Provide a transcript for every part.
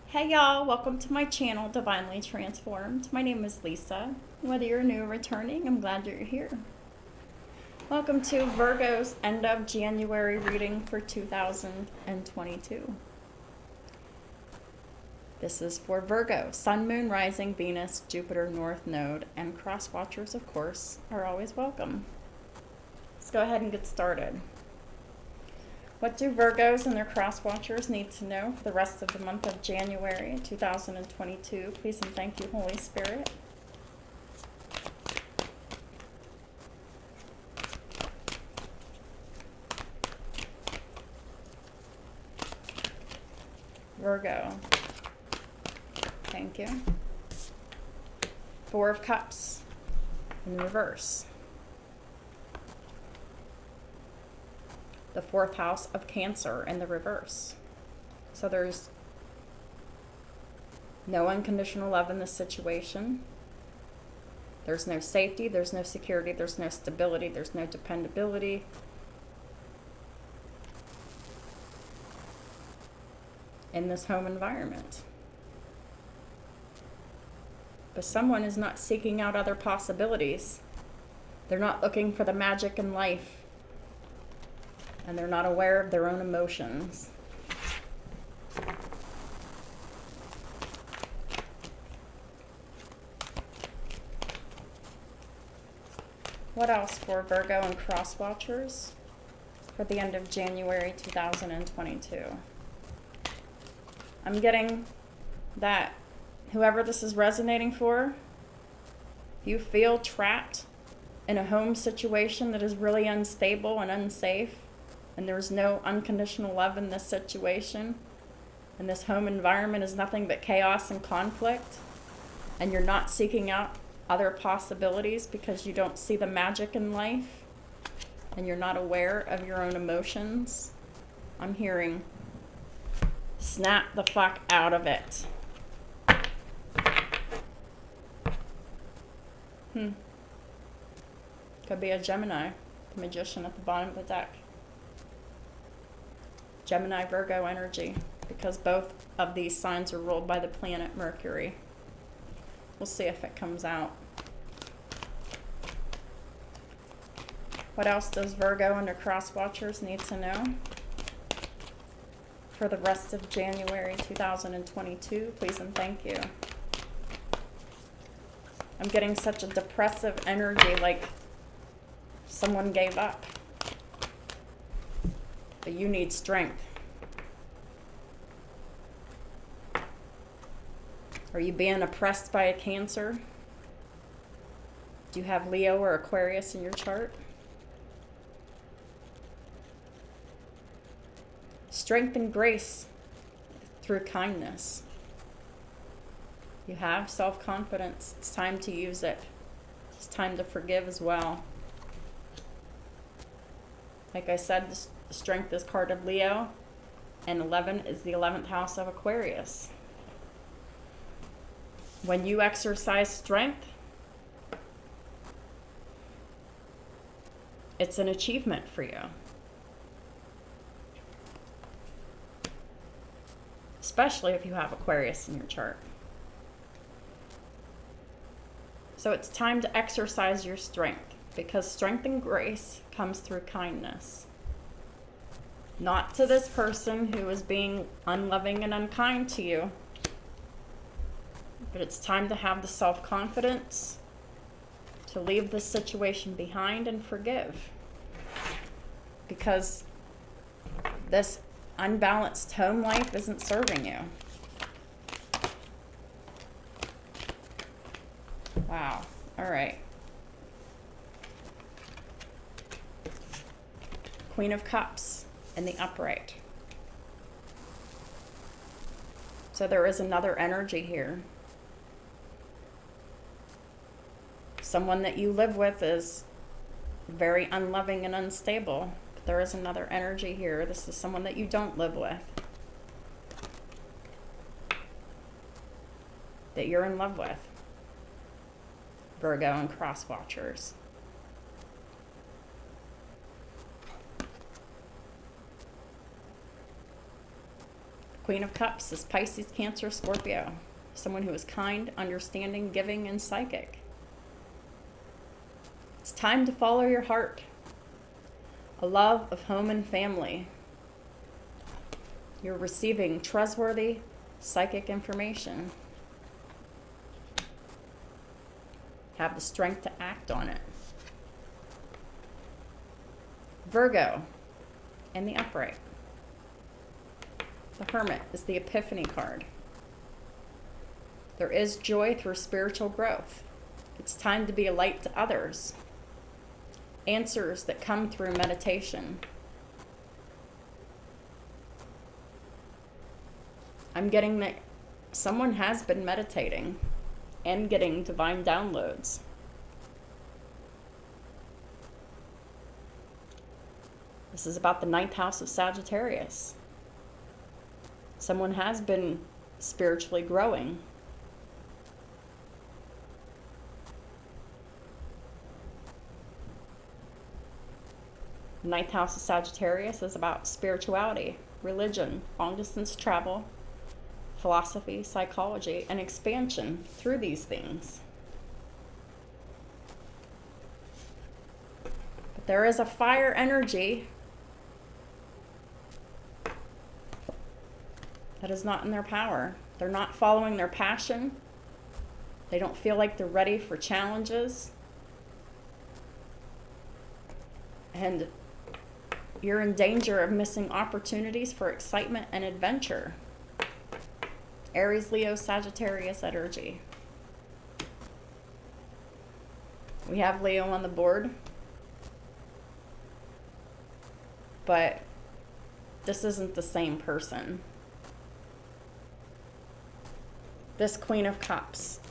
Hey y'all, welcome to my channel, Divinely Transformed. My name is Lisa. Whether you're new or returning, I'm glad you're here. Welcome to Virgo's end of January reading for 2022. This is for Virgo. Sun, Moon, Rising, Venus, Jupiter, North Node, and cross watchers, of course, are always welcome. Let's go ahead and get started. What do Virgos and their cross watchers need to know for the rest of the month of January 2022? Please and thank you, Holy Spirit. Virgo. Thank you. Four of Cups in reverse. The fourth house of Cancer in the reverse. So there's no unconditional love in this situation. There's no safety, there's no security, there's no stability, there's no dependability. In this home environment. But someone is not seeking out other possibilities. They're not looking for the magic in life. And they're not aware of their own emotions. What else for Virgo and cross watchers for the end of January 2022? I'm getting that whoever this is resonating for, you feel trapped in a home situation that is really unstable and unsafe, and there's no unconditional love in this situation, and this home environment is nothing but chaos and conflict, and you're not seeking out other possibilities because you don't see the magic in life, and you're not aware of your own emotions. I'm hearing, snap the fuck out of it. Could be a Gemini, the Magician at the bottom of the deck. Gemini, Virgo energy, because both of these signs are ruled by the planet Mercury. We'll see if it comes out. What else does Virgo and their cross watchers need to know for the rest of January 2022? Please and thank you. I'm getting such a depressive energy, like someone gave up. But you need strength. Are you being oppressed by a Cancer? Do you have Leo or Aquarius in your chart? Strength and grace through kindness. You have self-confidence. It's time to use it. It's time to forgive as well. Like I said, the strength is card of Leo, and 11 is the 11th house of Aquarius. When you exercise strength, it's an achievement for you. Especially if you have Aquarius in your chart. So it's time to exercise your strength, because strength and grace comes through kindness. Not to this person who is being unloving and unkind to you, but it's time to have the self-confidence to leave this situation behind and forgive, because this unbalanced home life isn't serving you. Wow. All right. Queen of Cups in the upright. So there is another energy here. Someone that you live with is very unloving and unstable. But there is another energy here. This is someone that you don't live with, that you're in love with. Virgo and cross watchers. Queen of Cups is Pisces, Cancer, Scorpio. Someone who is kind, understanding, giving, and psychic. It's time to follow your heart. A love of home and family. You're receiving trustworthy psychic information. Have the strength to act on it. Virgo in the upright. The Hermit is the Epiphany card. There is joy through spiritual growth. It's time to be a light to others. Answers that come through meditation. I'm getting that someone has been meditating and getting divine downloads. This is about the 9th house of Sagittarius. Someone has been spiritually growing. The 9th house of Sagittarius is about spirituality, religion, long-distance travel, philosophy, psychology, and expansion through these things. But there is a fire energy that is not in their power. They're not following their passion. They don't feel like they're ready for challenges. And you're in danger of missing opportunities for excitement and adventure. Aries, Leo, Sagittarius energy. We have Leo on the board. But this isn't the same person. This Queen of Cups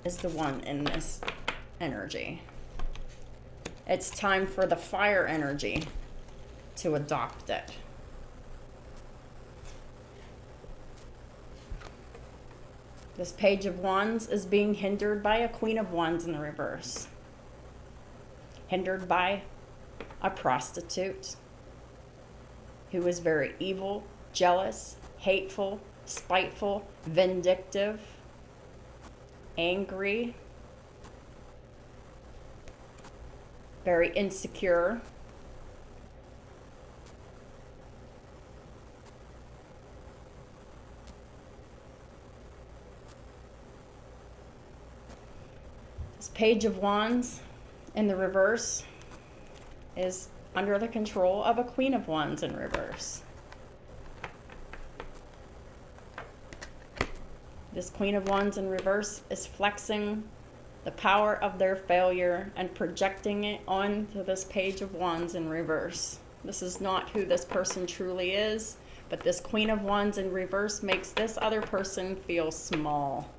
is the one in this energy. It's time for the fire energy to adopt it. This Page of Wands is being hindered by a Queen of Wands in the reverse. Hindered by a prostitute who is very evil, jealous, hateful, spiteful, vindictive, angry, very insecure. This Page of Wands in the reverse is under the control of a Queen of Wands in reverse. This Queen of Wands in reverse is flexing the power of their failure and projecting it onto this Page of Wands in reverse. This is not who this person truly is, but this Queen of Wands in reverse makes this other person feel small.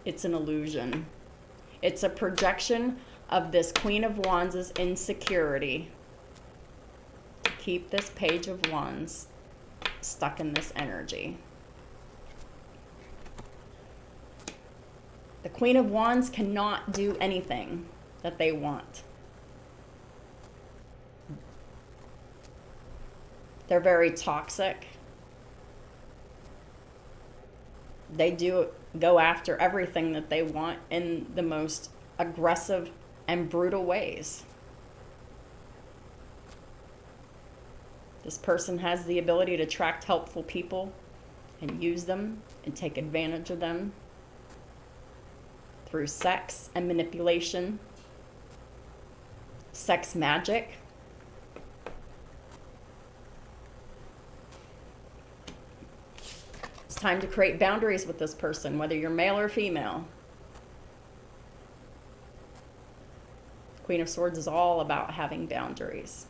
It's an illusion. It's a projection of this Queen of Wands' insecurity to keep this Page of Wands stuck in this energy. The Queen of Wands cannot do anything that they want. They're very toxic. They do go after everything that they want in the most aggressive and brutal ways. This person has the ability to attract helpful people and use them and take advantage of them through sex and manipulation, sex magic. It's time to create boundaries with this person, whether you're male or female. Queen of Swords is all about having boundaries.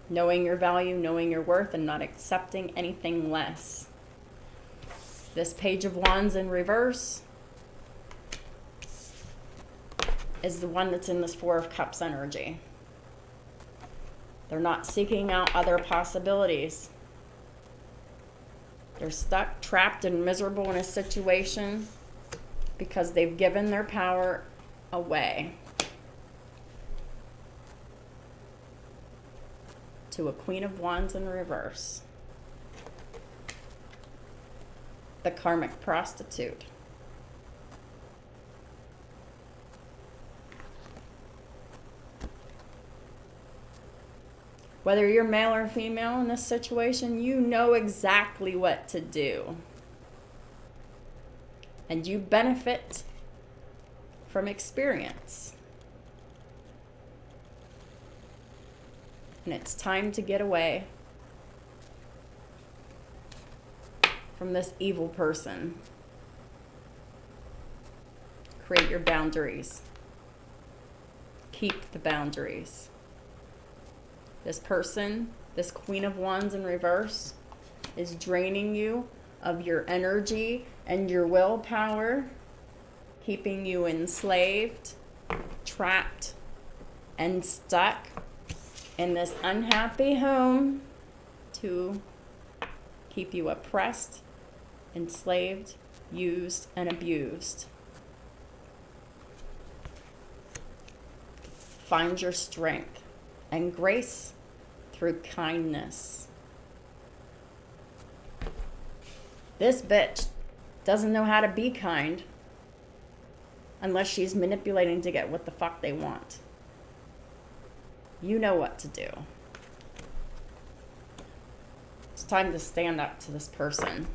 Knowing your value, knowing your worth, and not accepting anything less. This Page of Wands in reverse is the one that's in this Four of Cups energy. They're not seeking out other possibilities. They're stuck, trapped, and miserable in a situation because they've given their power away to a Queen of Wands in reverse. The karmic prostitute. Whether you're male or female in this situation, you know exactly what to do. And you benefit from experience. And it's time to get away from this evil person. Create your boundaries. Keep the boundaries. This person, this Queen of Wands in reverse, is draining you of your energy and your willpower, keeping you enslaved, trapped, and stuck in this unhappy home to keep you oppressed, enslaved, used, and abused. Find your strength and grace through kindness. This bitch doesn't know how to be kind unless she's manipulating to get what the fuck they want. You know what to do. It's time to stand up to this person.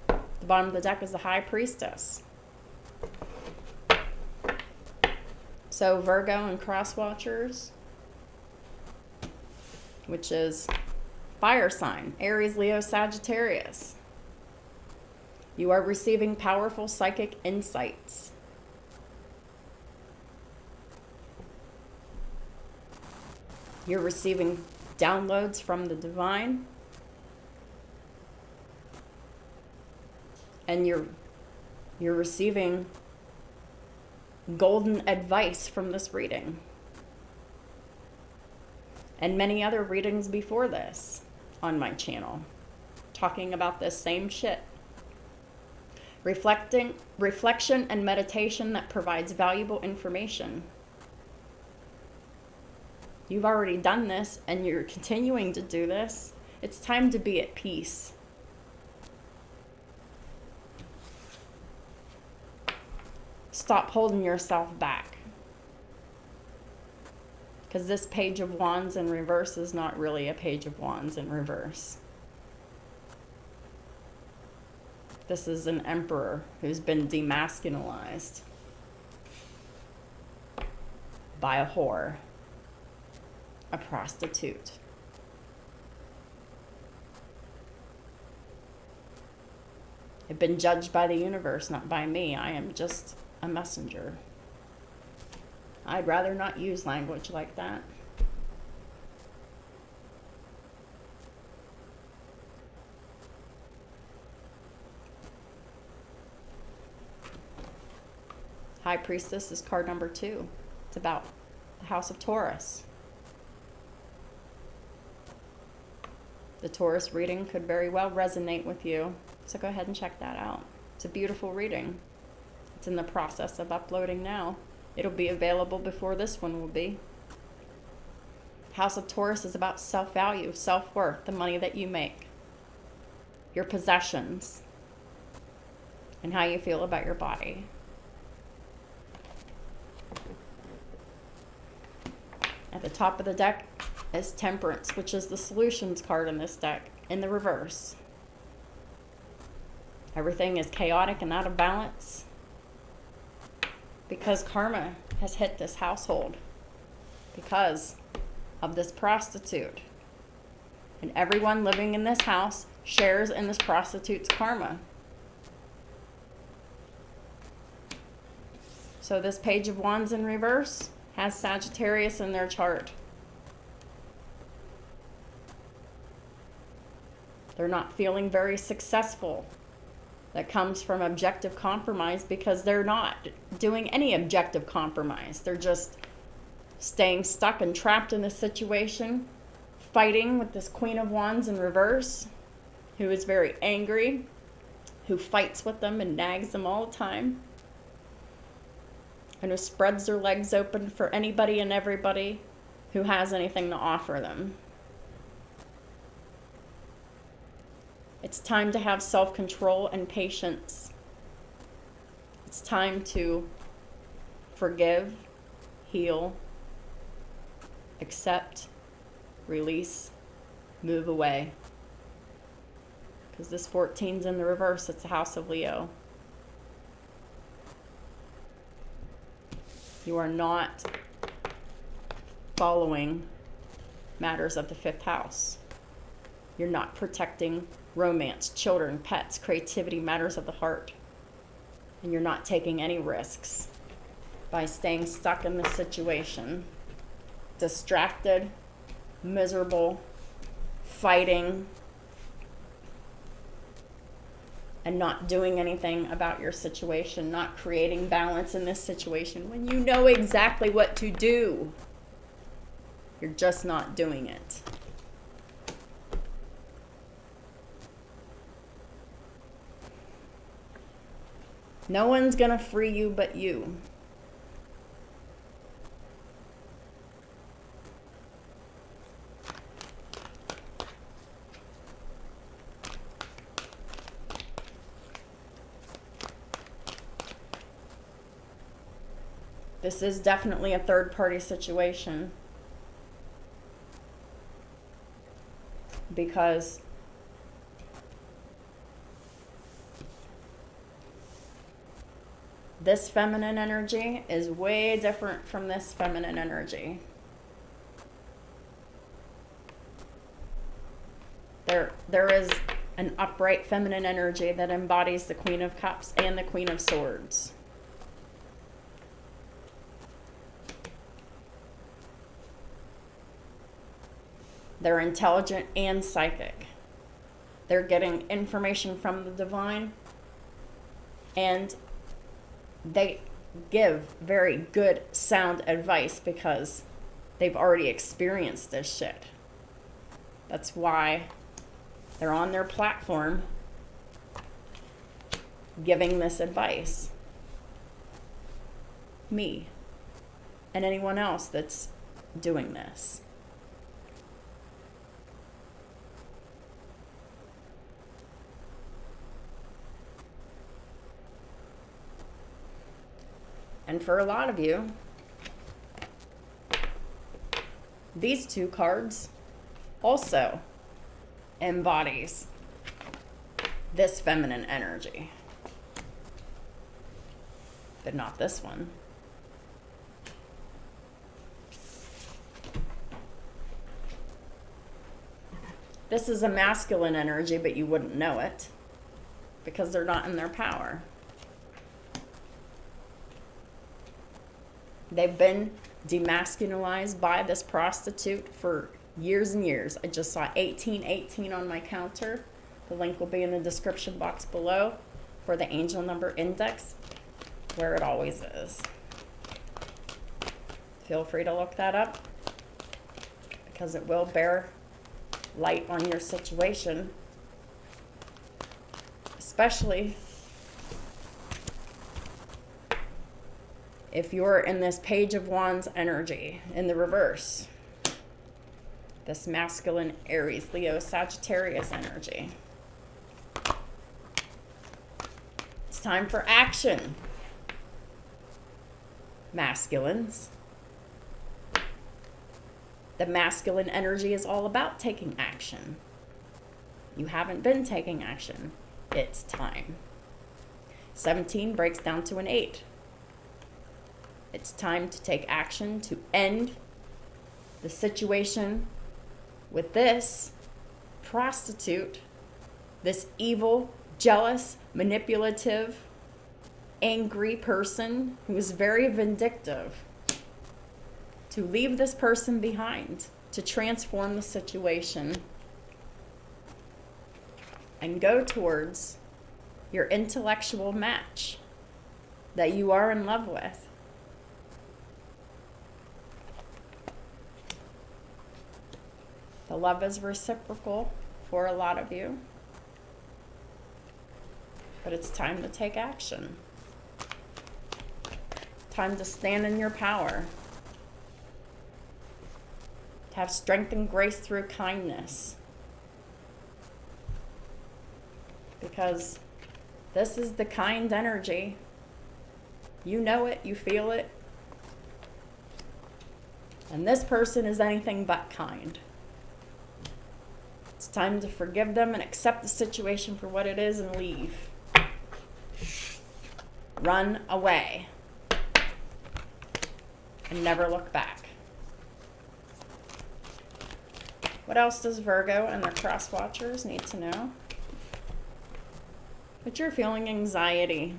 The bottom of the deck is the High Priestess. So Virgo and Cross Watchers, which is fire sign, Aries, Leo, Sagittarius. You are receiving powerful psychic insights. You're receiving downloads from the divine. And you're receiving golden advice from this reading. And many other readings before this on my channel, talking about this same shit. Reflection and meditation that provides valuable information. You've already done this and you're continuing to do this. It's time to be at peace. Stop holding yourself back. Because this Page of Wands in reverse is not really a Page of Wands in reverse. This is an emperor who's been demasculinized by a whore, a prostitute. I've been judged by the universe, not by me. I am just a messenger. I'd rather not use language like that. High Priestess is card number 2. It's about the House of Taurus. The Taurus reading could very well resonate with you, so go ahead and check that out. It's a beautiful reading. It's in the process of uploading now. It'll be available before this one will be. House of Taurus is about self-value, self-worth, the money that you make, your possessions, and how you feel about your body. At the top of the deck is Temperance, which is the solutions card in this deck, in the reverse. Everything is chaotic and out of balance because karma has hit this household because of this prostitute. And everyone living in this house shares in this prostitute's karma. So this Page of Wands in reverse has Sagittarius in their chart. They're not feeling very successful. That comes from objective compromise because they're not doing any objective compromise. They're just staying stuck and trapped in this situation, fighting with this Queen of Wands in reverse, who is very angry, who fights with them and nags them all the time. and who spreads their legs open for anybody and everybody who has anything to offer them. It's time to have self-control and patience. It's time to forgive, heal, accept, release, move away. Because this 14's in the reverse, it's the house of Leo. You are not following matters of the 5th house. You're not protecting romance, children, pets, creativity, matters of the heart. And you're not taking any risks by staying stuck in this situation. Distracted, miserable, fighting, and not doing anything about your situation, not creating balance in this situation when you know exactly what to do. You're just not doing it. No one's gonna free you but you. This is definitely a third-party situation, because this feminine energy is way different from this feminine energy. There is an upright feminine energy that embodies the Queen of Cups and the Queen of Swords. They're intelligent and psychic. They're getting information from the divine, and they give very good, sound advice because they've already experienced this shit. That's why they're on their platform giving this advice. Me and anyone else that's doing this. And for a lot of you, these 2 cards also embodies this feminine energy, but not this one. This is a masculine energy, but you wouldn't know it because they're not in their power. They've been demasculinized by this prostitute for years and years. I just saw 1818 on my counter. The link will be in the description box below for the angel number index, where it always is. Feel free to look that up because it will bear light on your situation, especially if you're in this Page of Wands energy in the reverse, this masculine Aries, Leo, Sagittarius energy. It's time for action, masculines. The masculine energy is all about taking action. You haven't been taking action. It's time. 17 breaks down to an 8. It's time to take action to end the situation with this prostitute, this evil, jealous, manipulative, angry person who is very vindictive. To leave this person behind, to transform the situation and go towards your intellectual match that you are in love with. The love is reciprocal for a lot of you, but it's time to take action. Time to stand in your power. To have strength and grace through kindness. Because this is the kind energy. You know it, you feel it. And this person is anything but kind. It's time to forgive them and accept the situation for what it is and leave. Run away. And never look back. What else does Virgo and their cross watchers need to know? But you're feeling anxiety.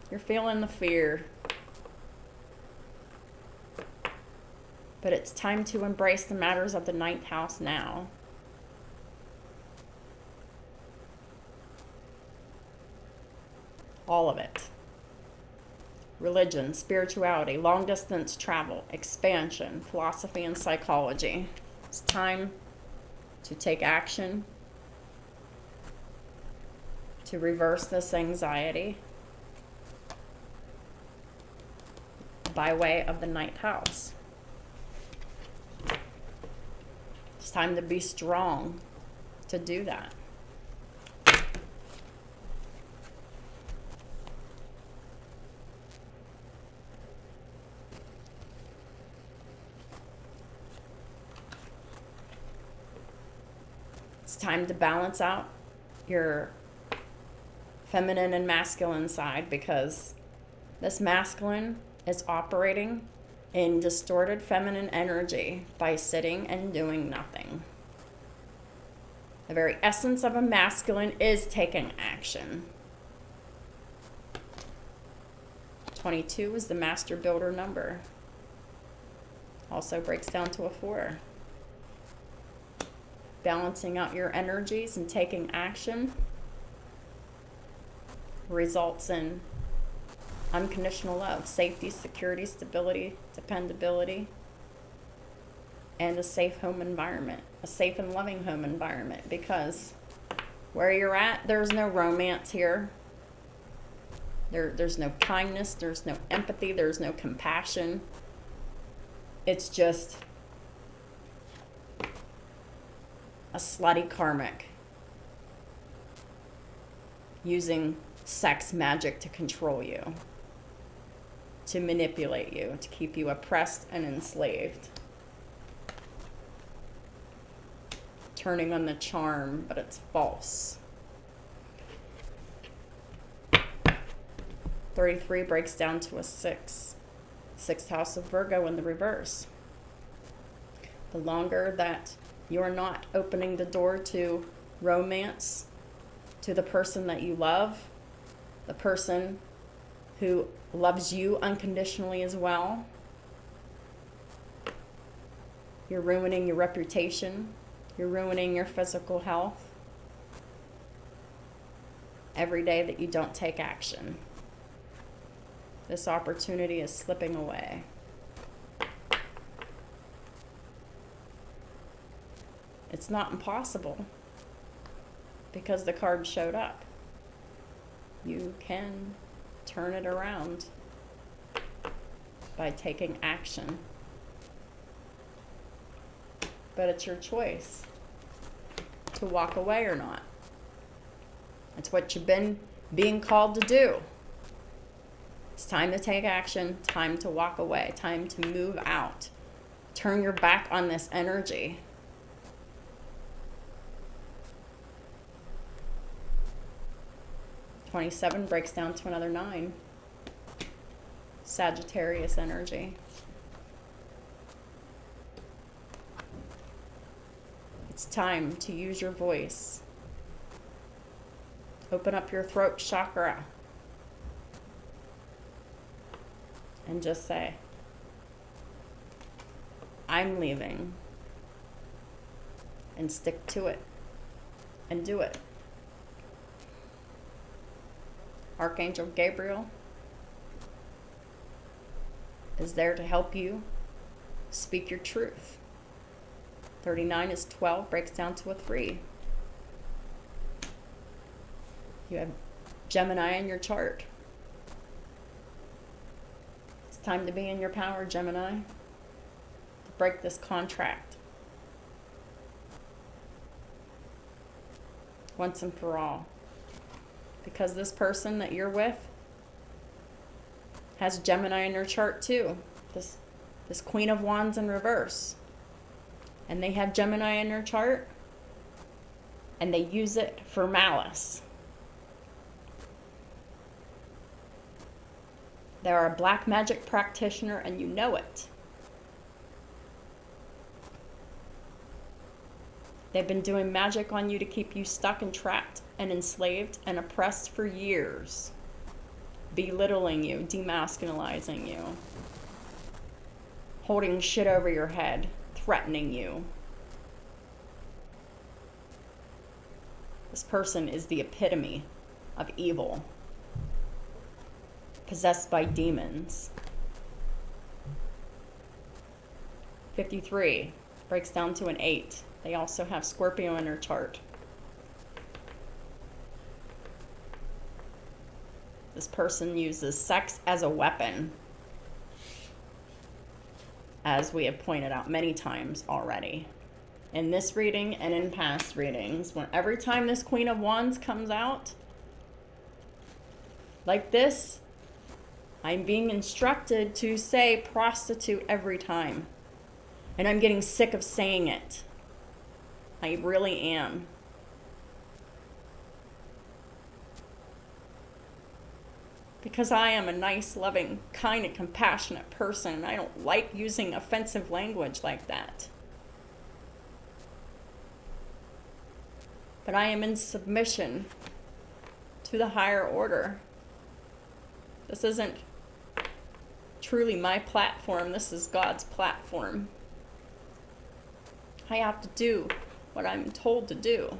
You're feeling the fear. But it's time to embrace the matters of the ninth house now. All of it. Religion, spirituality, long distance travel, expansion, philosophy, and psychology. It's time to take action to reverse this anxiety by way of the ninth house. It's time to be strong to do that. It's time to balance out your feminine and masculine side, because this masculine is operating in distorted feminine energy by sitting and doing nothing. The very essence of a masculine is taking action. 22 is the master builder number. Also breaks down to a 4. Balancing out your energies and taking action results in unconditional love, safety, security, stability, dependability, and a safe home environment, a safe and loving home environment, because where you're at, there's no romance here. There's no kindness, there's no empathy, there's no compassion. It's just a slutty karmic using sex magic to control you, to manipulate you, to keep you oppressed and enslaved. Turning on the charm, but it's false. 33 breaks down to a 6. Sixth house of Virgo in the reverse. The longer that you're not opening the door to romance, to the person that you love, the person who loves you unconditionally as well, you're ruining your reputation, you're ruining your physical health every day that you don't take action. This opportunity is slipping away. It's not impossible, because the card showed up. You can turn it around by taking action. But it's your choice to walk away or not. It's what you've been being called to do. It's time to take action, time to walk away, time to move out. Turn your back on this energy. $27 breaks down to another 9. Sagittarius energy. It's time to use your voice. Open up your throat chakra and just say, I'm leaving. And stick to it and do it. Archangel Gabriel is there to help you speak your truth. 39 is 12, breaks down to a 3. You have Gemini in your chart. time to be in your power, Gemini. To break this contract. Once and for all. Because this person that you're with has Gemini in their chart too. This Queen of Wands in reverse. And they have Gemini in their chart. And they use it for malice. They're a black magic practitioner and you know it. They've been doing magic on you to keep you stuck and trapped and enslaved and oppressed for years. Belittling you, demasculinizing you. Holding shit over your head, threatening you. This person is the epitome of evil. Possessed by demons. 53 breaks down to an 8. They also have Scorpio in their chart. This person uses sex as a weapon, as we have pointed out many times already. In this reading and in past readings, every time this Queen of Wands comes out, like this, I'm being instructed to say prostitute every time. And I'm getting sick of saying it. I really am. Because I am a nice, loving, kind, and compassionate person, and I don't like using offensive language like that. But I am in submission to the higher order. This isn't truly my platform. This is God's platform. I have to do what I'm told to do.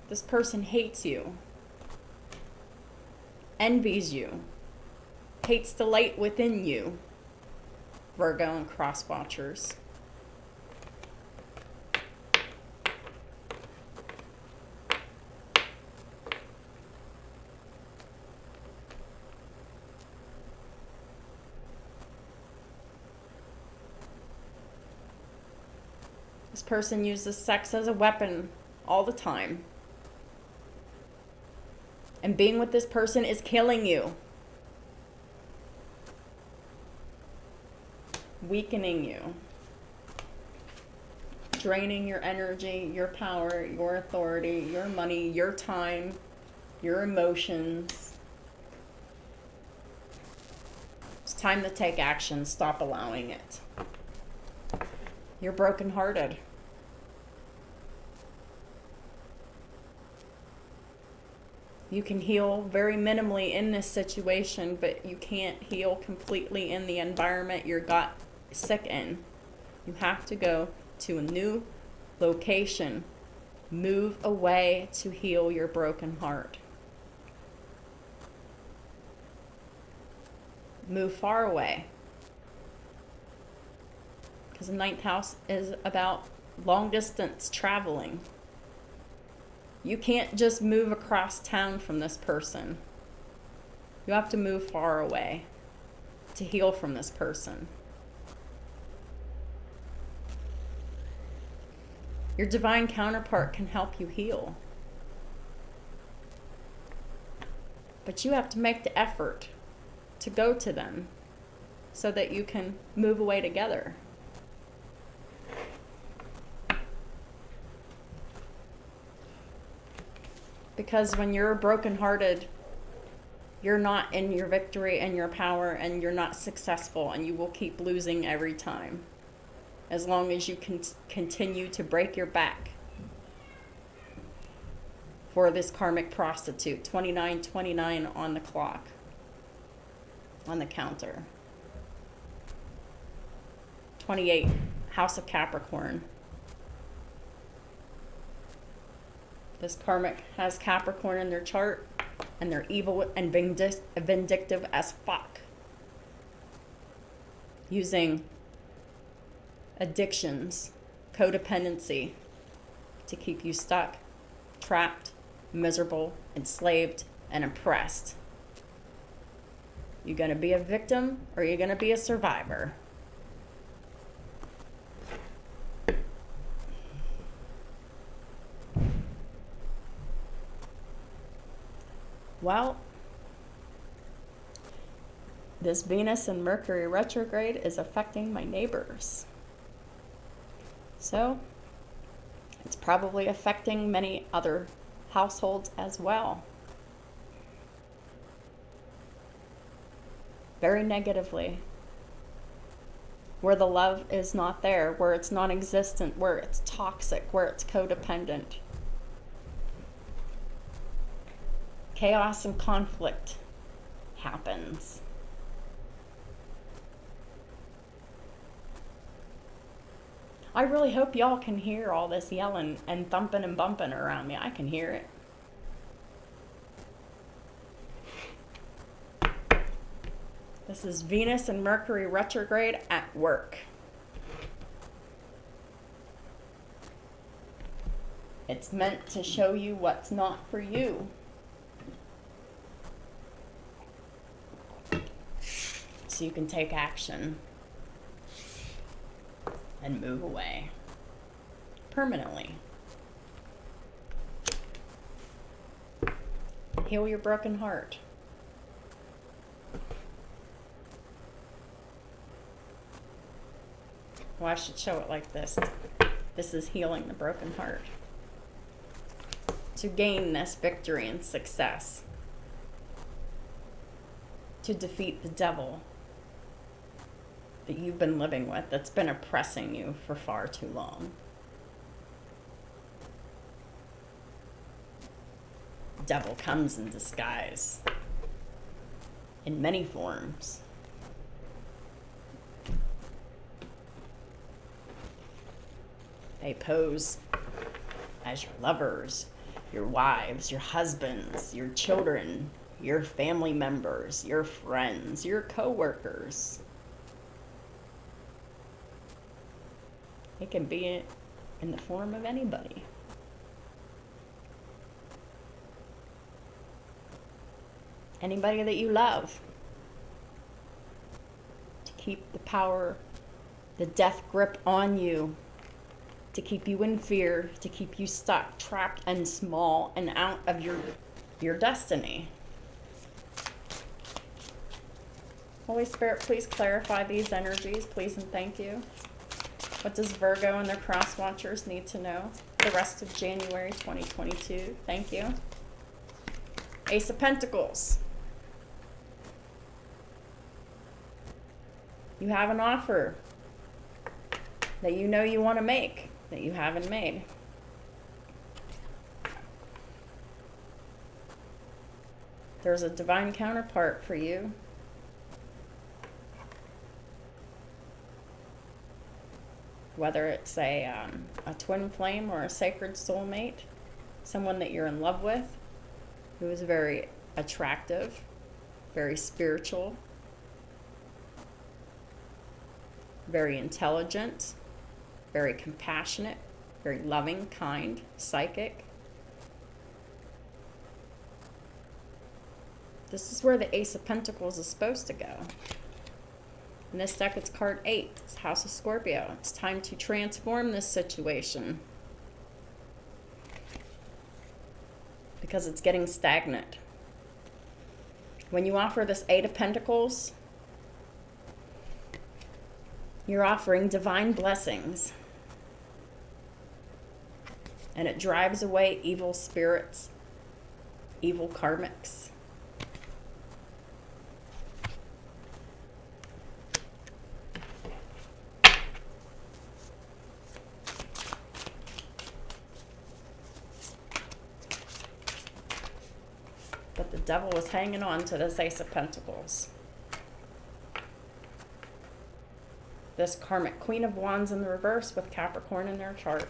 This person hates you, envies you, hates the light within you, Virgo and cross watchers. This person uses sex as a weapon all the time. And being with this person is killing you. Weakening you. Draining your energy, your power, your authority, your money, your time, your emotions. It's time to take action. Stop allowing it. You're brokenhearted. You can heal very minimally in this situation, but you can't heal completely in the environment you got sick in. You have to go to a new location. Move away to heal your broken heart. Move far away. Because the 9th house is about long distance traveling. You can't just move across town from this person. You have to move far away to heal from this person. Your divine counterpart can help you heal. But you have to make the effort to go to them so that you can move away together. Because when you're brokenhearted, you're not in your victory and your power, and you're not successful, and you will keep losing every time. As long as you can continue to break your back for this karmic prostitute. 29:29 on the clock, on the counter. 28, House of Capricorn. This karmic has Capricorn in their chart, and they're evil and vindictive as fuck. Using addictions, codependency to keep you stuck, trapped, miserable, enslaved, and oppressed. You going to be a victim or are you going to be a survivor? Well, this Venus and Mercury retrograde is affecting my neighbors. So, it's probably affecting many other households as well. Very negatively. Where the love is not there, where it's non-existent, where it's toxic, where it's codependent. Chaos and conflict happens. I really hope y'all can hear all this yelling and thumping and bumping around me. I can hear it. This is Venus and Mercury retrograde at work. It's meant to show you what's not for you. So you can take action and move away permanently. Heal your broken heart. Well, I should show it like this. This is healing the broken heart. To gain this victory and success. To defeat the devil that you've been living with, that's been oppressing you for far too long. The devil comes in disguise, in many forms. They pose as your lovers, your wives, your husbands, your children, your family members, your friends, your co-workers. It can be in the form of anybody. Anybody that you love. To keep the power, the death grip on you. To keep you in fear, to keep you stuck, trapped, and small, and out of your destiny. Holy Spirit, please clarify these energies, please and thank you. What does Virgo and their cross watchers need to know the rest of January 2022? Thank you. Ace of Pentacles. You have an offer that you know you want to make, that you haven't made. There's a divine counterpart for you. Whether it's a twin flame or a sacred soulmate, someone that you're in love with, who is very attractive, very spiritual, very intelligent, very compassionate, very loving, kind, psychic. This is where the Ace of Pentacles is supposed to go. In this deck, it's card 8. It's House of Scorpio. It's time to transform this situation. Because it's getting stagnant. When you offer this 8 of Pentacles, you're offering divine blessings. And it drives away evil spirits, evil karmics. But the devil was hanging on to this Ace of Pentacles. This karmic Queen of Wands in the reverse with Capricorn in their chart.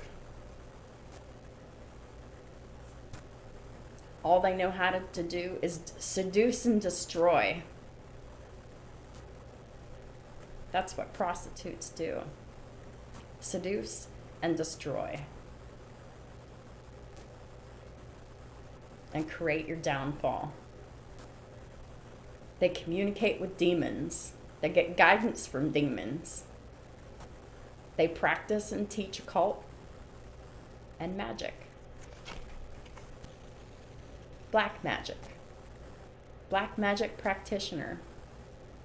All they know how to do is seduce and destroy. That's what prostitutes do. Seduce and destroy. and create your downfall. They communicate with demons. They get guidance from demons. They practice and teach occult and magic. Black magic. Black magic practitioner.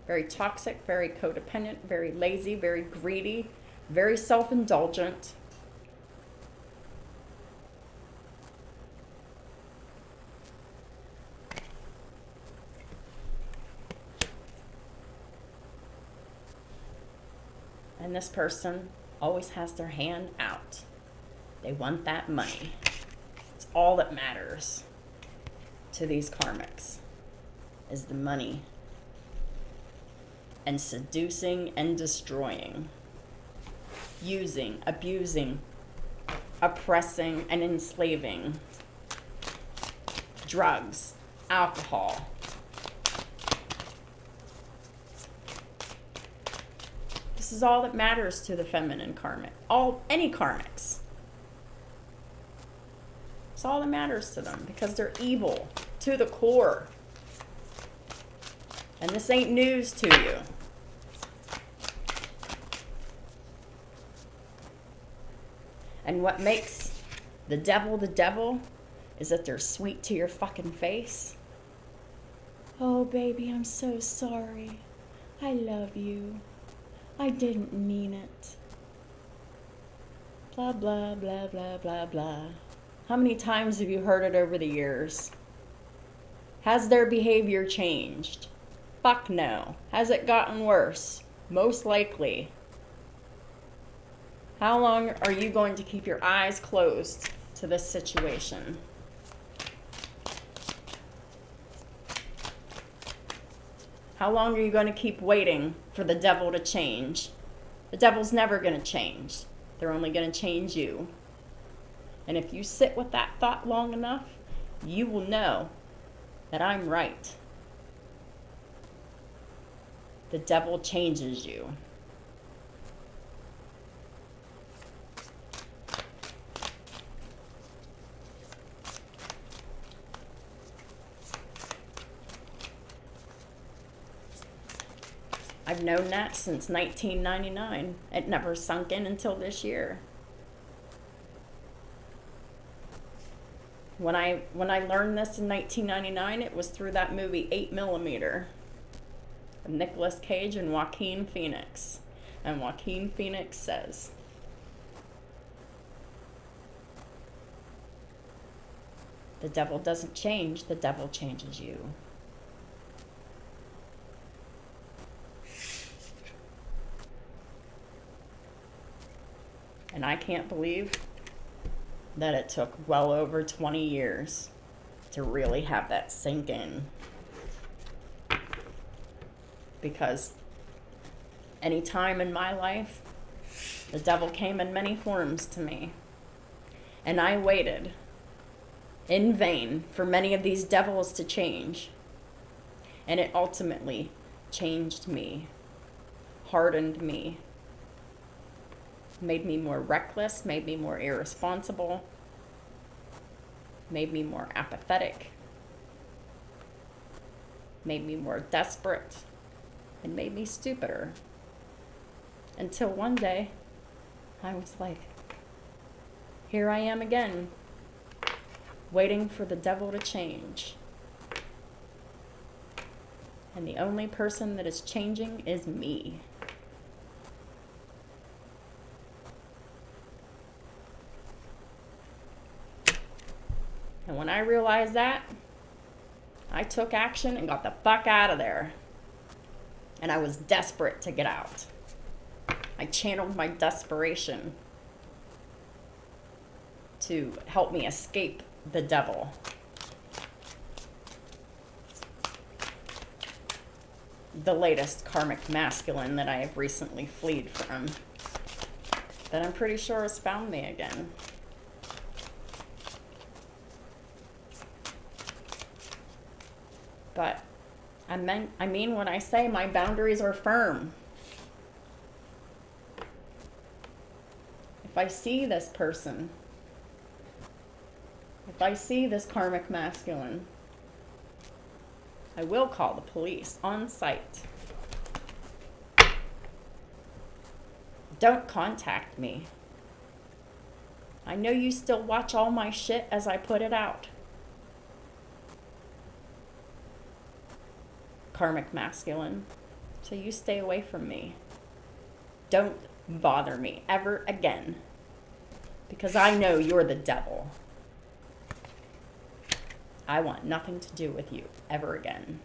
Very toxic, very codependent, very lazy, very greedy, very self-indulgent. And this person always has their hand out. They want that money. It's all that matters to these karmics, is the money. And seducing and destroying. Using, abusing, oppressing, and enslaving. Drugs, alcohol. This is all that matters to the feminine karmic. Any karmics. It's all that matters to them because they're evil to the core. And this ain't news to you. And what makes the devil is that they're sweet to your fucking face. Oh, baby, I'm so sorry. I love you. I didn't mean it. Blah, blah, blah, blah, blah, blah. How many times have you heard it over the years? Has their behavior changed? Fuck no. Has it gotten worse? Most likely. How long are you going to keep your eyes closed to this situation? How long are you going to keep waiting for the devil to change? The devil's never going to change. They're only going to change you. And if you sit with that thought long enough, you will know that I'm right. The devil changes you. I've known that since 1999. It never sunk in until this year. When I learned this in 1999, it was through that movie 8mm. Nicolas Cage and Joaquin Phoenix. And Joaquin Phoenix says, the devil doesn't change, the devil changes you. And I can't believe that it took well over 20 years to really have that sink in. Because any time in my life, the devil came in many forms to me. And I waited in vain for many of these devils to change. And it ultimately changed me, hardened me, made me more reckless, made me more irresponsible, made me more apathetic, made me more desperate, and made me stupider. Until one day, I was like, here I am again, waiting for the devil to change. And the only person that is changing is me. And when I realized that, I took action and got the fuck out of there. And I was desperate to get out. I channeled my desperation to help me escape the devil. The latest karmic masculine that I have recently fled from, that I'm pretty sure has found me again. But I mean when I say my boundaries are firm. If I see this person, if If I see this karmic masculine, I will call the police on site. Don't contact me. I know you still watch all my shit as I put it out. Karmic masculine. So you stay away from me. Don't bother me ever again. Because I know you're the devil. I want nothing to do with you ever again.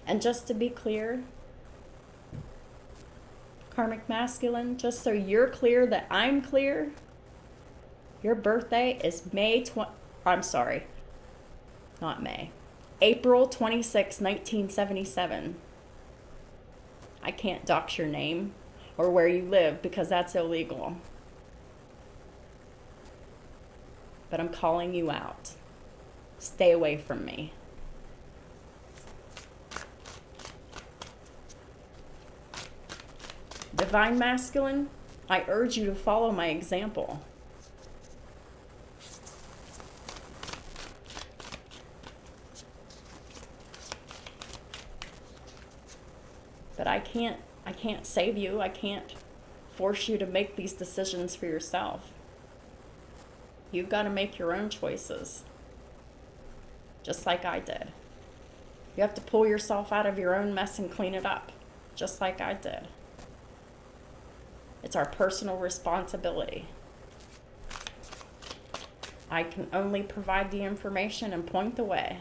And just to be clear, karmic masculine, just so you're clear that I'm clear, your birthday is April 26, 1977. I can't dox your name or where you live because that's illegal. But I'm calling you out. Stay away from me. Divine masculine, I urge you to follow my example. But I can't save you. I can't force you to make these decisions for yourself. You've got to make your own choices. Just like I did. You have to pull yourself out of your own mess and clean it up. Just like I did. It's our personal responsibility. I can only provide the information and point the way.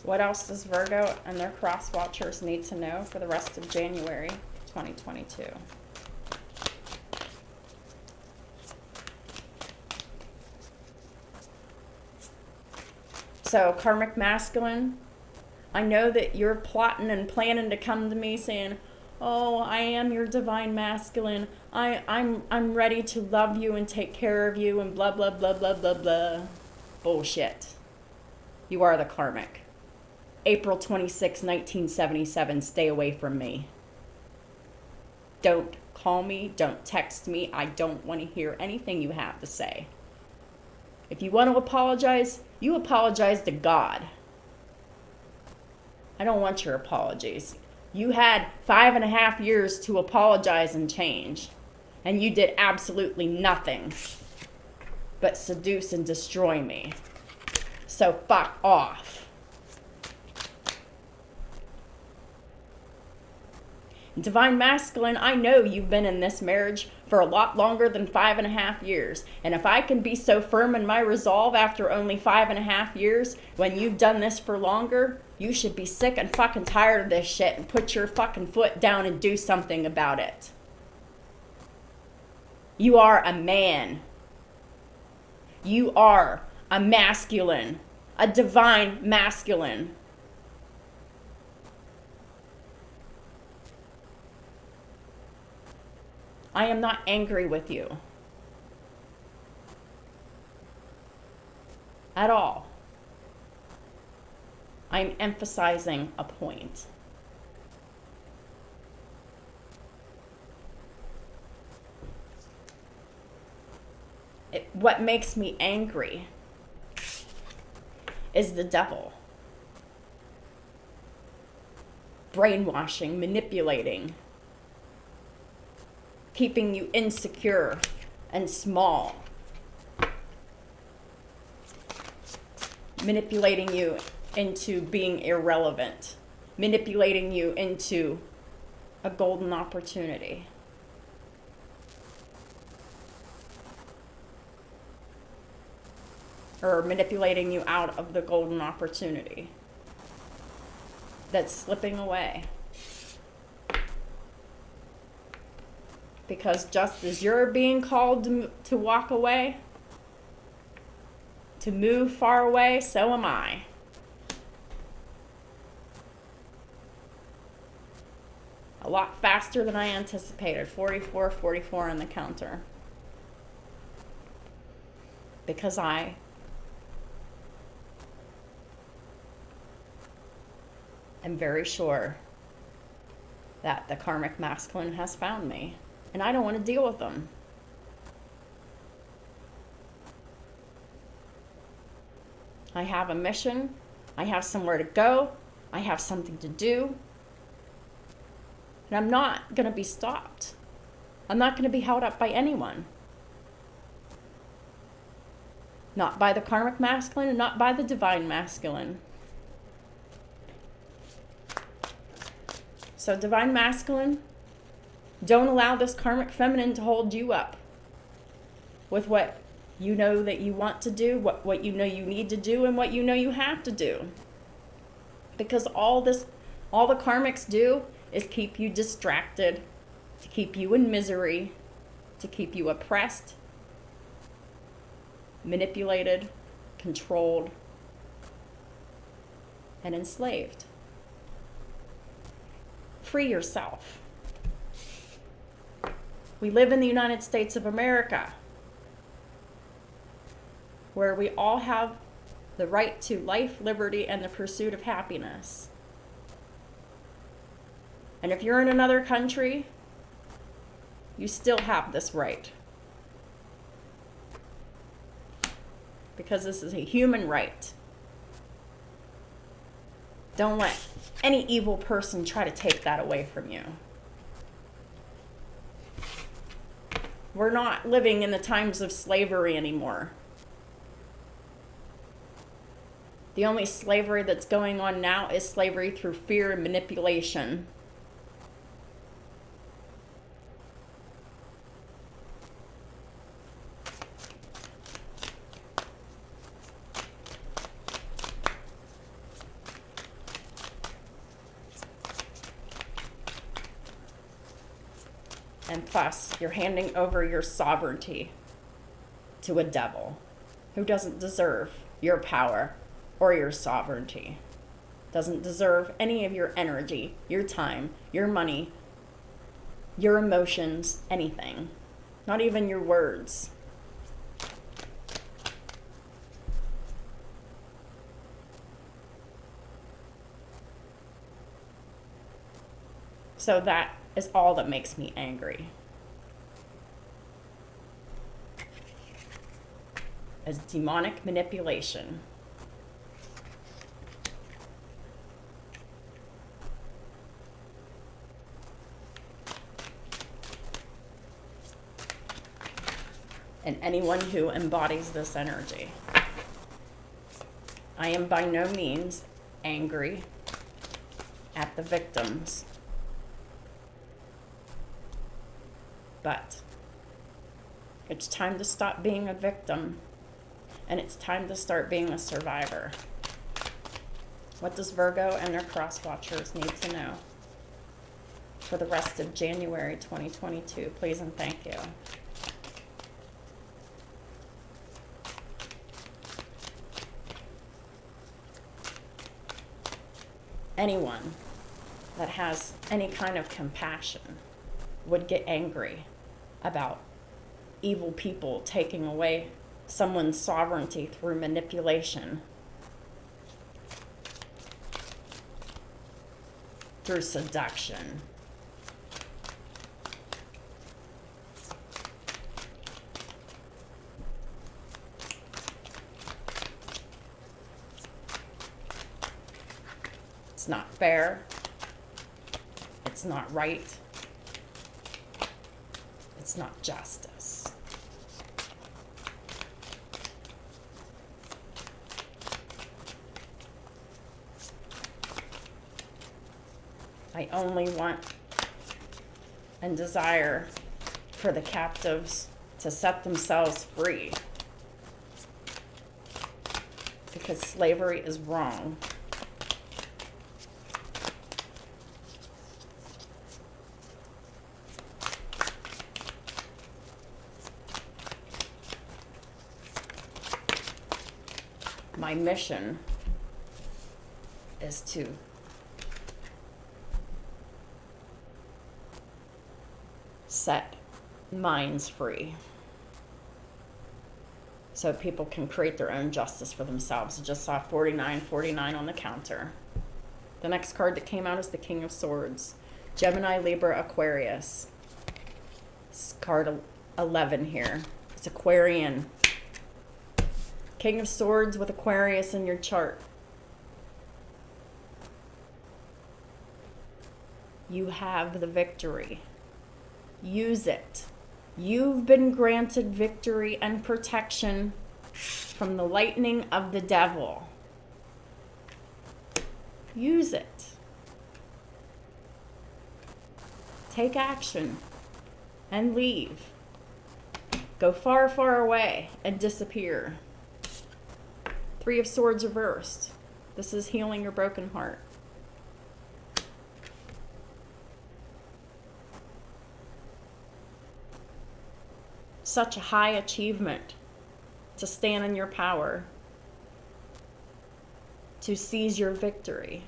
What else does Virgo and their cross watchers need to know for the rest of January 2022? So, karmic masculine, I know that you're plotting and planning to come to me saying, oh, I am your divine masculine. I'm ready to love you and take care of you and blah, blah, blah, blah, blah, blah. Bullshit. You are the karmic. April 26, 1977, stay away from me. Don't call me, don't text me. I don't want to hear anything you have to say. If you want to apologize, you apologize to God. I don't want your apologies. You had 5.5 years to apologize and change, and you did absolutely nothing but seduce and destroy me. So fuck off. Divine masculine, I know you've been in this marriage for a lot longer than 5.5 years. And if I can be so firm in my resolve after only 5.5 years, when you've done this for longer, you should be sick and fucking tired of this shit and put your fucking foot down and do something about it. You are a man. You are a masculine, a divine masculine. I am not angry with you. At all. I'm emphasizing a point. What makes me angry is the devil. Brainwashing, manipulating, keeping you insecure and small, manipulating you into being irrelevant, manipulating you into a golden opportunity. Or manipulating you out of the golden opportunity that's slipping away. Because just as you're being called to walk away, to move far away, so am I. A lot faster than I anticipated. 44 on the counter. Because I am very sure that the karmic masculine has found me, and I don't want to deal with them. I have a mission. I have somewhere to go. I have something to do. And I'm not going to be stopped. I'm not going to be held up by anyone. Not by the karmic masculine and not by the divine masculine. So divine masculine, don't allow this karmic feminine to hold you up with what you know that you want to do, what you know you need to do, and what you know you have to do. Because all the karmics do is keep you distracted, to keep you in misery, to keep you oppressed, manipulated, controlled, and enslaved. Free yourself. We live in the United States of America, where we all have the right to life, liberty, and the pursuit of happiness. And if you're in another country, you still have this right. Because this is a human right. Don't let any evil person try to take that away from you. We're not living in the times of slavery anymore. The only slavery that's going on now is slavery through fear and manipulation. And plus, you're handing over your sovereignty to a devil who doesn't deserve your power or your sovereignty. Doesn't deserve any of your energy, your time, your money, your emotions, anything. Not even your words. So that is all that makes me angry. Is demonic manipulation. And anyone who embodies this energy. I am by no means angry at the victims. But it's time to stop being a victim, and it's time to start being a survivor. What does Virgo and their cross watchers need to know for the rest of January 2022? Please and thank you. Anyone that has any kind of compassion would get angry about evil people taking away someone's sovereignty through manipulation, through seduction. It's not fair. It's not right. It's not justice. I only want and desire for the captives to set themselves free, because slavery is wrong. My mission is to set minds free so people can create their own justice for themselves. I just saw 4949 on the counter. The next card that came out is the King of Swords. Gemini, Libra, Aquarius. This is card 11 here. It's Aquarian. King of Swords with Aquarius in your chart. You have the victory. Use it. You've been granted victory and protection from the lightning of the devil. Use it. Take action and leave. Go far, far away and disappear. Three of Swords reversed. This is healing your broken heart. Such a high achievement to stand in your power, to seize your victory.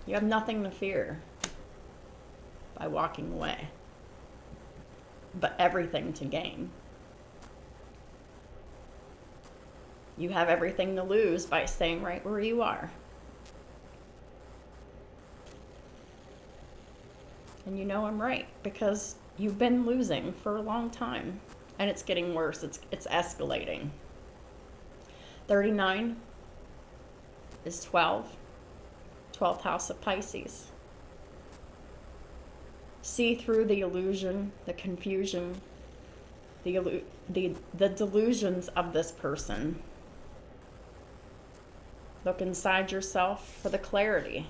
You have nothing to fear by walking away, but everything to gain. You have everything to lose by staying right where you are. And you know I'm right, because you've been losing for a long time, and it's getting worse. It's escalating. 39 is 12. 12th house of Pisces. See through the illusion, the confusion, the delusions of this person. Look inside yourself for the clarity.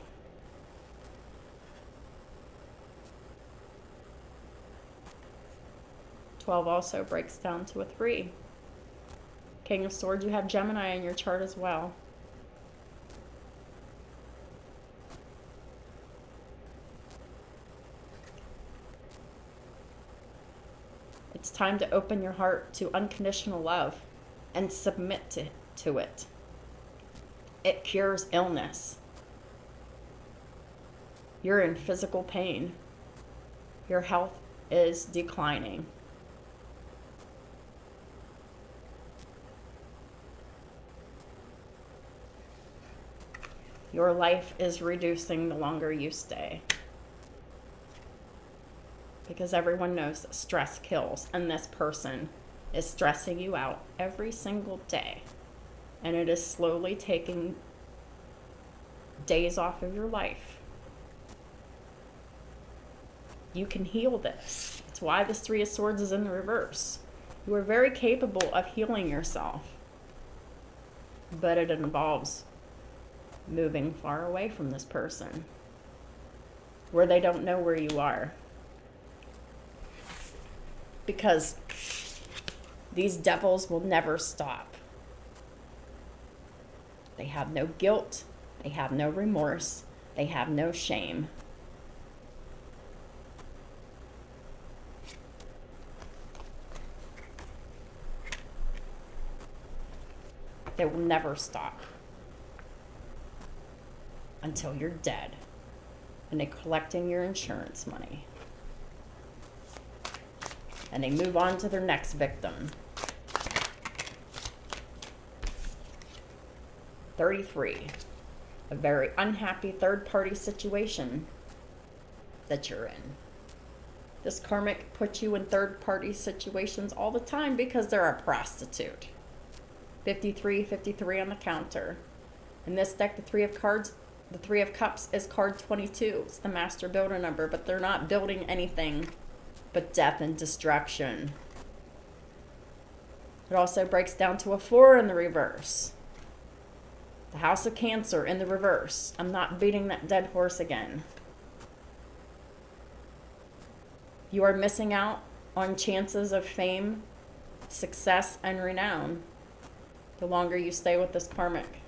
Twelve also breaks down to a 3. King of Swords, you have Gemini in your chart as well. It's time to open your heart to unconditional love and submit to it. It cures illness. You're in physical pain. Your health is declining. Your life is reducing the longer you stay. Because everyone knows that stress kills, and this person is stressing you out every single day. And it is slowly taking days off of your life. You can heal this. It's why this 3 of Swords is in the reverse. You are very capable of healing yourself. But it involves moving far away from this person, where they don't know where you are. Because these devils will never stop. They have no guilt. They have no remorse. They have no shame. They will never stop until you're dead and they're collecting your insurance money. And they move on to their next victim. 33. A very unhappy third-party situation that you're in. This karmic puts you in third-party situations all the time because they're a prostitute. 53, 53 on the counter. In this deck, the 3 of cards, the 3 of cups is card 22. It's the master builder number, but they're not building anything but death and destruction. It also breaks down to a 4 in the reverse. The House of Cancer in the reverse. I'm not beating that dead horse again. You are missing out on chances of fame, success, and renown the longer you stay with this karmic.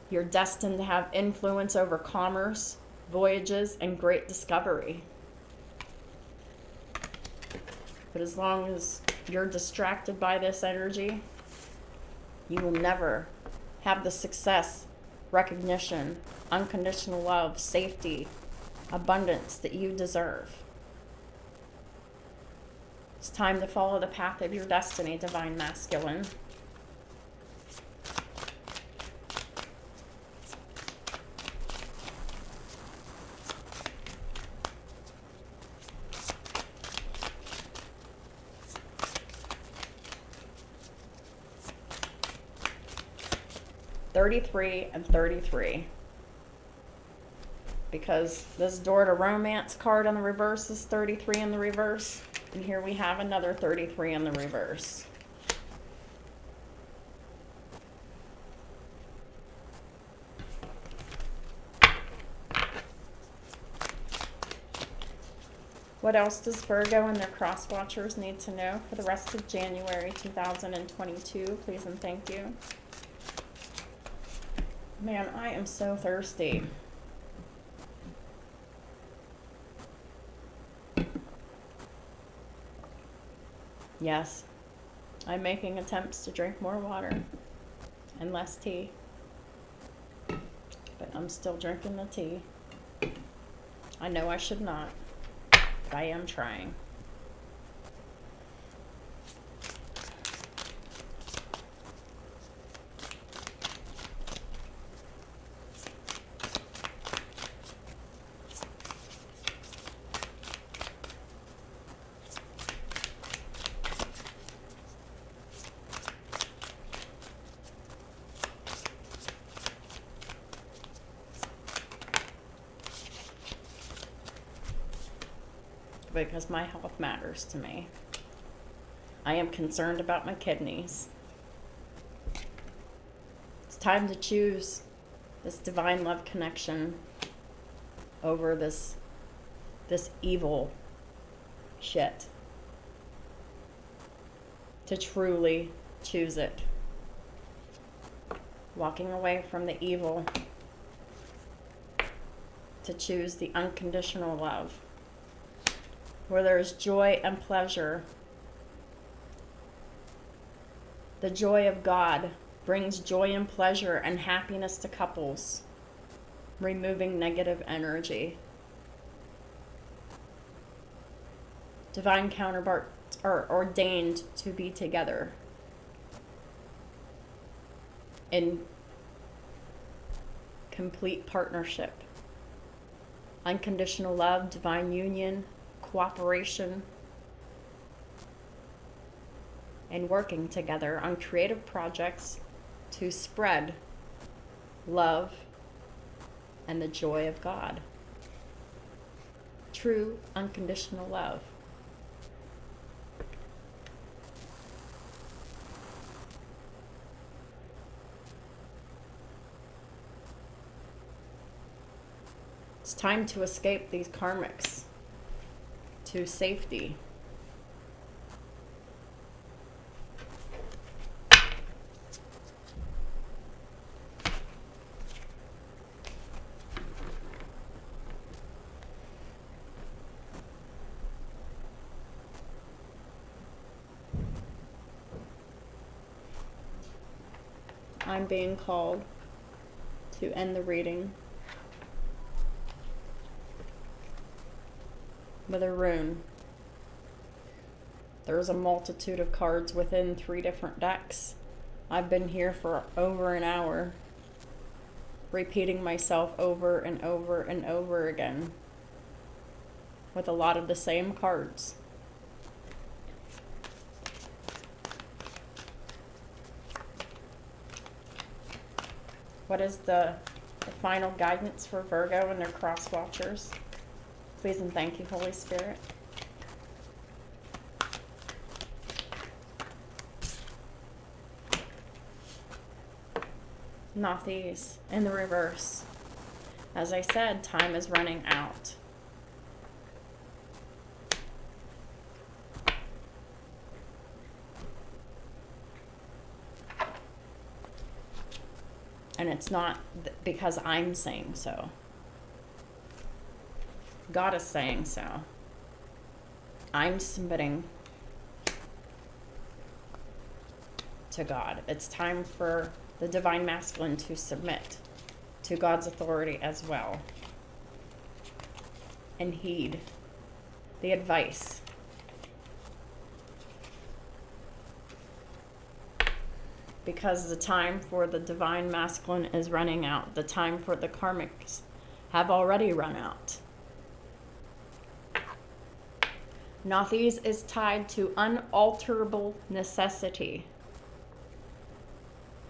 You're destined to have influence over commerce, voyages, and great discovery. But as long as you're distracted by this energy, you will never have the success, recognition, unconditional love, safety, abundance that you deserve. It's time to follow the path of your destiny, divine masculine. $33 and $33. Because this door to romance card on the reverse is 33 in the reverse. And here we have another 33 in the reverse. What else does Virgo and their cross watchers need to know for the rest of January 2022? Please and thank you. Man, I am so thirsty. Yes, I'm making attempts to drink more water and less tea. But I'm still drinking the tea. I know I should not, but I am trying. Because my health matters to me. I am concerned about my kidneys. It's time to choose this divine love connection over this evil shit. To truly choose it. Walking away from the evil to choose the unconditional love, where there is joy and pleasure. The joy of God brings joy and pleasure and happiness to couples, removing negative energy. Divine counterparts are ordained to be together in complete partnership. Unconditional love, divine union, cooperation, and working together on creative projects to spread love and the joy of God. True unconditional love. It's time to escape these karmics to safety. I'm being called to end the reading with a rune. There's a multitude of cards within 3 different decks. I've been here for over an hour, repeating myself over and over and over again with a lot of the same cards. What is the final guidance for Virgo and their cross watchers? Please and thank you, Holy Spirit. Not these. In the reverse. As I said, time is running out. And it's not because I'm saying so. God is saying so. I'm submitting to God. It's time for the divine masculine to submit to God's authority as well and heed the advice because the time for the divine masculine is running out. The time for the karmics have already run out. Nathes is tied to unalterable necessity.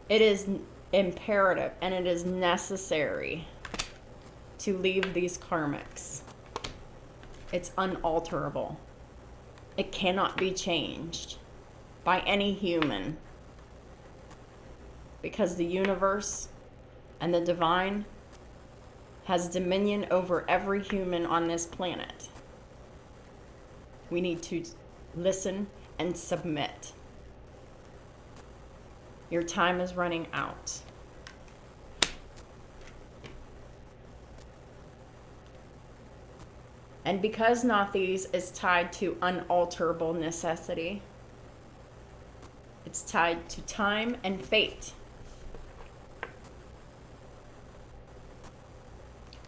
It is imperative and it is necessary to leave these karmics. It's unalterable. It cannot be changed by any human, because the universe and the divine has dominion over every human on this planet. We need to listen and submit. Your time is running out. And because Nathes is tied to unalterable necessity, it's tied to time and fate.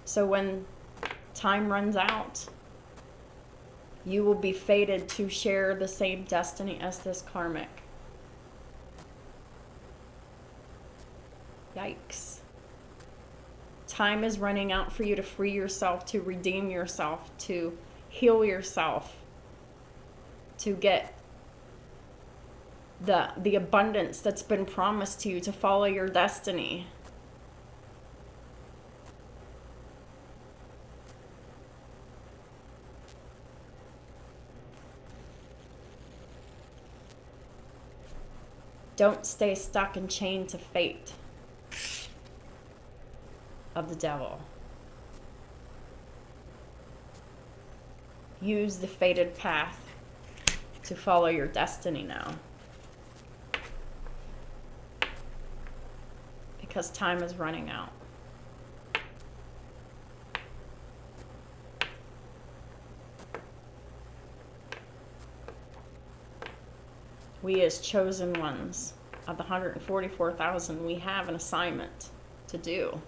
So when time runs out, you will be fated to share the same destiny as this karmic. Yikes. Time is running out for you to free yourself, to redeem yourself, to heal yourself, to get the abundance that's been promised to you, to follow your destiny. Don't stay stuck and chained to fate of the devil. Use the fated path to follow your destiny now. Because time is running out. We as chosen ones of the 144,000, we have an assignment to do.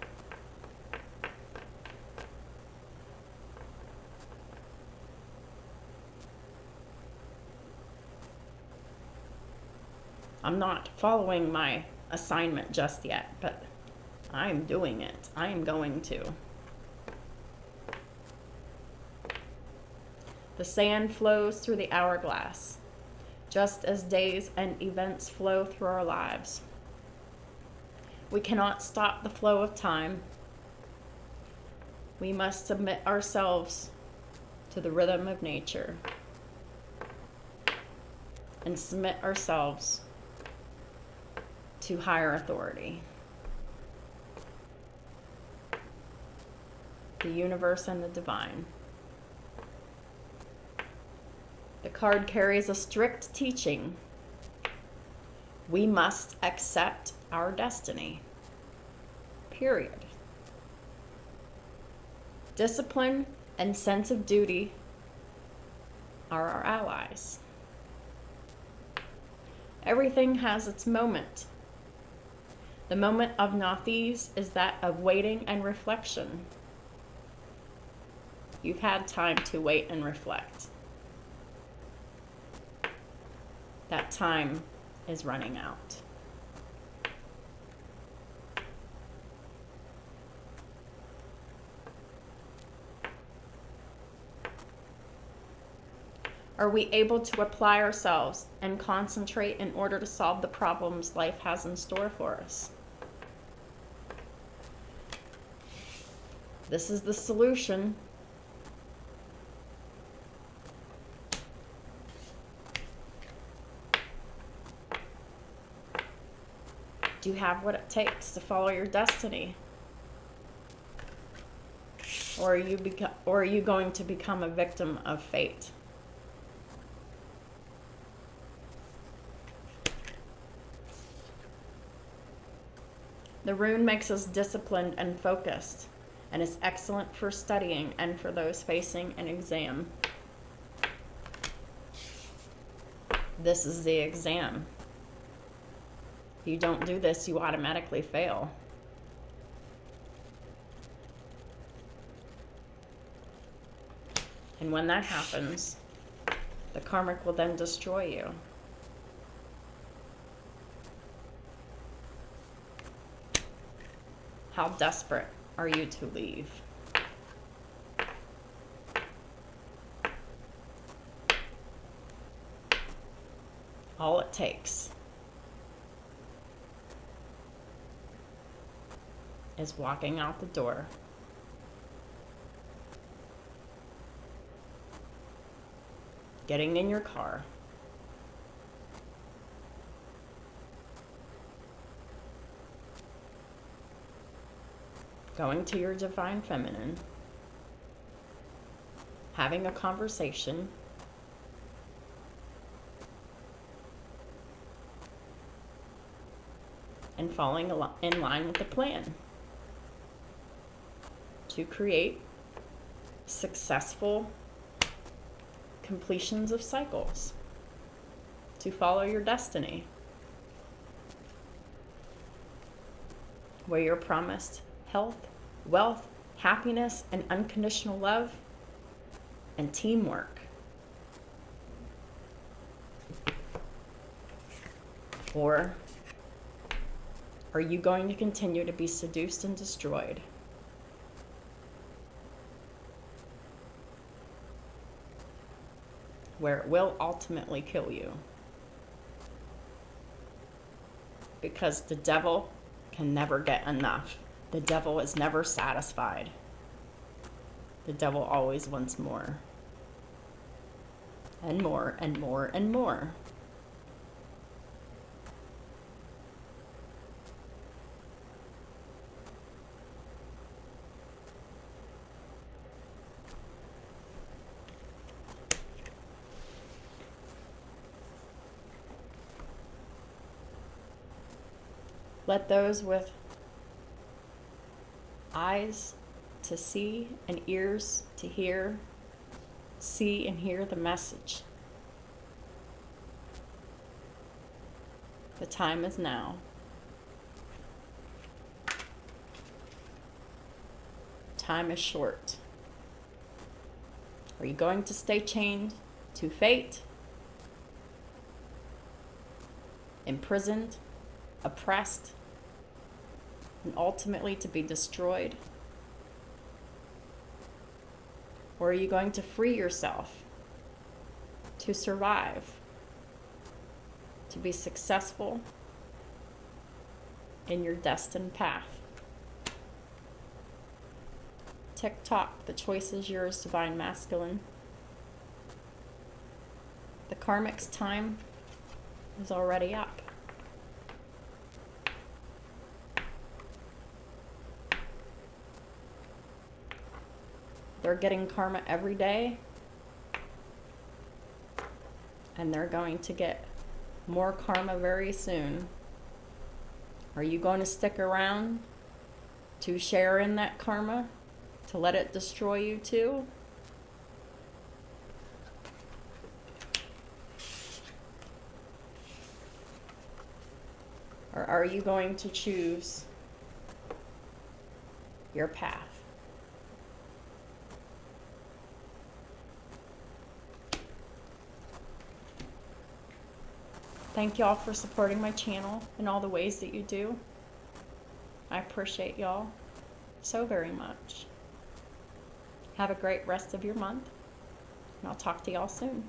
I'm not following my assignment just yet, but I'm doing it. I am going to. The sand flows through the hourglass, just as days and events flow through our lives. We cannot stop the flow of time. We must submit ourselves to the rhythm of nature and submit ourselves to higher authority, the universe and the divine. The card carries a strict teaching. We must accept our destiny. Period. Discipline and sense of duty are our allies. Everything has its moment. The moment of Nathes is that of waiting and reflection. You've had time to wait and reflect. That time is running out. Are we able to apply ourselves and concentrate in order to solve the problems life has in store for us? This is the solution. Do you have what it takes to follow your destiny? Or are you going to become a victim of fate? The rune makes us disciplined and focused, and is excellent for studying and for those facing an exam. This is the exam. If you don't do this, you automatically fail. And when that happens, the karmic will then destroy you. How desperate are you to leave? All it takes is walking out the door, getting in your car, going to your divine feminine, having a conversation, and falling in line with the plan to create successful completions of cycles, to follow your destiny, where you're promised health, wealth, happiness, and unconditional love, and teamwork. Or are you going to continue to be seduced and destroyed? Where it will ultimately kill you. Because the devil can never get enough. The devil is never satisfied. The devil always wants more. And more and more and more. Let those with eyes to see and ears to hear, see and hear the message. The time is now. Time is short. Are you going to stay chained to fate? Imprisoned? Oppressed, and ultimately to be destroyed? Or are you going to free yourself to survive, to be successful in your destined path? Tick-tock, the choice is yours, Divine Masculine. The karmics' time is already up. They're getting karma every day, and they're going to get more karma very soon. Are you going to stick around to share in that karma, to let it destroy you too? Or are you going to choose your path? Thank y'all for supporting my channel in all the ways that you do. I appreciate y'all so very much. Have a great rest of your month, and I'll talk to y'all soon.